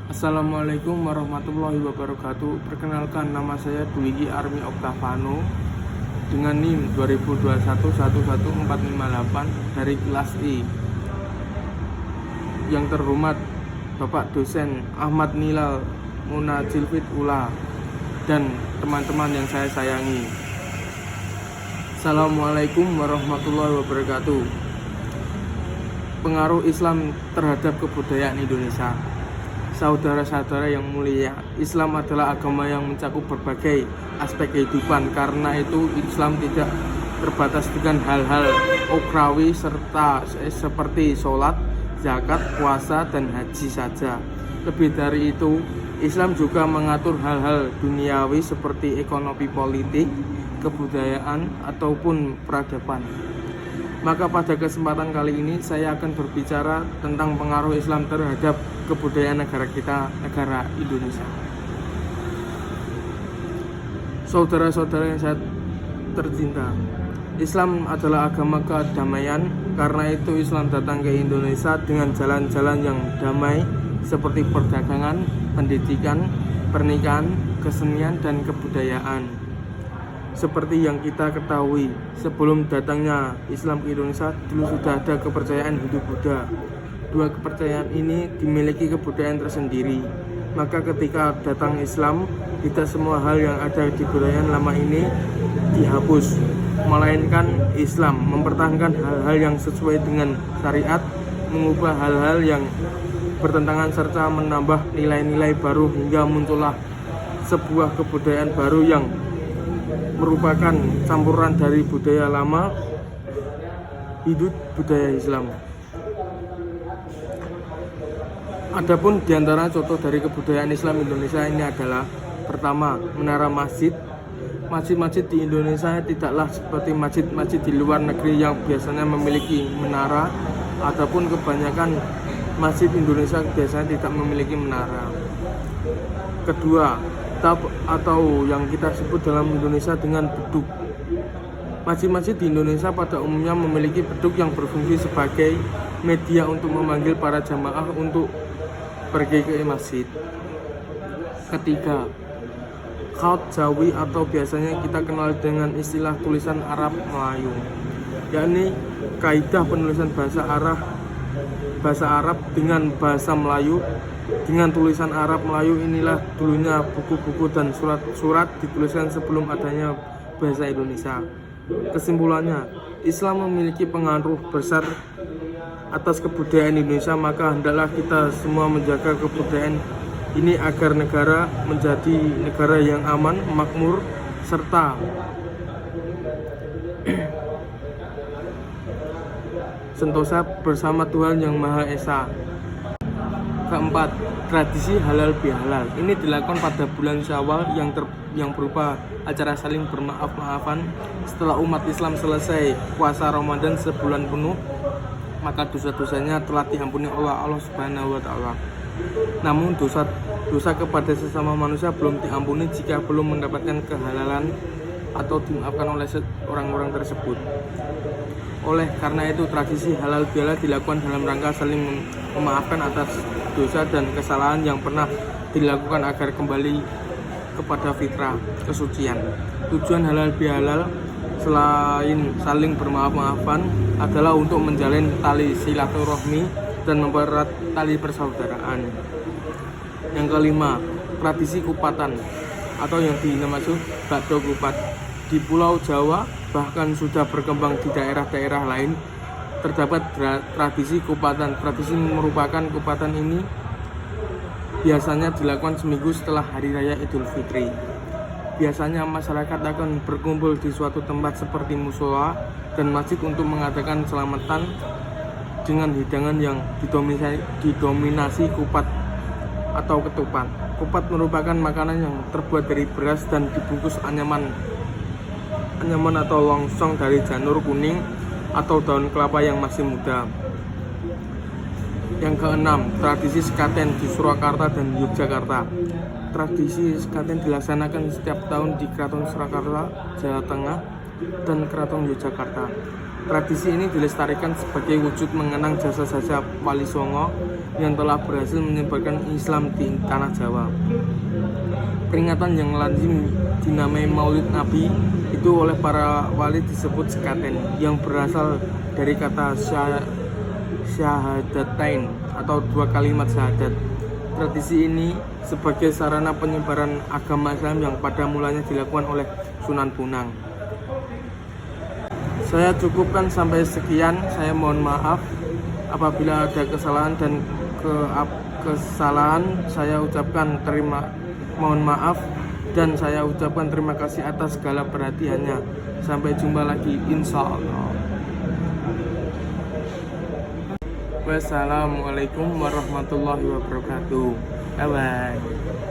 Assalamualaikum warahmatullahi wabarakatuh. Perkenalkan, nama saya Dwiki Army Oktavano dengan NIM 2021 dari kelas I. Yang terhormat Bapak Dosen Ahmad Nilal Munajilfit Ula dan teman-teman yang saya sayangi. Assalamualaikum warahmatullahi wabarakatuh. Pengaruh Islam terhadap kebudayaan Indonesia. Saudara-saudara yang mulia, Islam adalah agama yang mencakup berbagai aspek kehidupan. Karena itu Islam tidak terbatas dengan hal-hal ukrawi serta seperti sholat, zakat, puasa, dan haji saja. Lebih dari itu, Islam juga mengatur hal-hal duniawi seperti ekonomi, politik, kebudayaan, ataupun peradaban. Maka pada kesempatan kali ini saya akan berbicara tentang pengaruh Islam terhadap kebudayaan negara kita, negara Indonesia. Saudara-saudara yang saya tercinta, Islam adalah agama kedamaian. Karena itu Islam datang ke Indonesia dengan jalan-jalan yang damai seperti perdagangan, pendidikan, pernikahan, kesenian, dan kebudayaan. Seperti yang kita ketahui, sebelum datangnya Islam ke Indonesia, dulu sudah ada kepercayaan Hindu-Buddha. Dua kepercayaan ini dimiliki kebudayaan tersendiri. Maka ketika datang Islam, tidak semua hal yang ada di kebudayaan lama ini dihapus, melainkan Islam mempertahankan hal-hal yang sesuai dengan syariat, mengubah hal-hal yang bertentangan serta menambah nilai-nilai baru hingga muncullah sebuah kebudayaan baru yang merupakan campuran dari budaya lama hidup budaya Islam. Adapun diantara contoh dari kebudayaan Islam Indonesia ini adalah: pertama, menara masjid. Masjid-masjid di Indonesia tidaklah seperti masjid-masjid di luar negeri yang biasanya memiliki menara. Adapun kebanyakan masjid Indonesia biasanya tidak memiliki menara. Kedua, atau yang kita sebut dalam Indonesia dengan beduk. Masjid-masjid di Indonesia pada umumnya memiliki beduk yang berfungsi sebagai media untuk memanggil para jamaah untuk pergi ke masjid. Ketiga, khaut Jawi atau biasanya kita kenal dengan istilah tulisan Arab Melayu, yakni kaidah penulisan bahasa Arab dengan bahasa Melayu. Dengan tulisan Arab Melayu inilah dulunya buku-buku dan surat-surat dituliskan sebelum adanya bahasa Indonesia. Kesimpulannya, Islam memiliki pengaruh besar atas kebudayaan Indonesia, maka hendaklah kita semua menjaga kebudayaan ini agar negara menjadi negara yang aman, makmur, serta sentosa bersama Tuhan Yang Maha Esa. Keempat, tradisi halal bihalal. Ini dilakukan pada bulan Syawal yang berupa acara saling bermaaf-maafan. Setelah umat Islam selesai puasa Ramadan sebulan penuh, maka dosa-dosanya telah diampuni oleh Allah Subhanahu wa taala. Namun dosa kepada sesama manusia belum diampuni jika belum mendapatkan kehalalan atau dimaafkan oleh orang-orang tersebut. Oleh karena itu, tradisi halal bihalal dilakukan dalam rangka saling memaafkan atas dosa dan kesalahan yang pernah dilakukan agar kembali kepada fitrah kesucian. Tujuan halal bihalal selain saling bermaaf-maafan adalah untuk menjalin tali silaturahmi dan mempererat tali persaudaraan. Yang kelima, tradisi kupatan atau yang dinamakan bakdo kupat. Di Pulau Jawa bahkan sudah berkembang di daerah-daerah lain terdapat tradisi kupatan. Tradisi merupakan kupatan ini biasanya dilakukan seminggu setelah Hari Raya Idul Fitri. Biasanya masyarakat akan berkumpul di suatu tempat seperti musola dan masjid untuk mengadakan selamatan dengan hidangan yang didominasi kupat atau ketupat. Kupat merupakan makanan yang terbuat dari beras dan dibungkus anyaman atau longsong dari janur kuning atau daun kelapa yang masih muda. Yang keenam, tradisi sekaten di Surakarta dan Yogyakarta. Tradisi sekaten dilaksanakan setiap tahun di Keraton Surakarta, Jawa Tengah, dan Keraton Yogyakarta. Tradisi ini dilestarikan sebagai wujud mengenang jasa-jasa Wali Songo yang telah berhasil menyebarkan Islam di tanah Jawa. Peringatan yang lazim dinamai Maulid Nabi itu oleh para wali disebut sekaten, yang berasal dari kata syahadatain atau dua kalimat syahadat. Tradisi ini sebagai sarana penyebaran agama Islam yang pada mulanya dilakukan oleh Sunan Bonang. Saya cukupkan sampai sekian. Saya mohon maaf apabila ada kesalahan dan kesalahan. Saya ucapkan mohon maaf dan saya ucapkan terima kasih atas segala perhatiannya. Sampai jumpa lagi, insya Allah. Wassalamualaikum warahmatullahi wabarakatuh. Bye bye.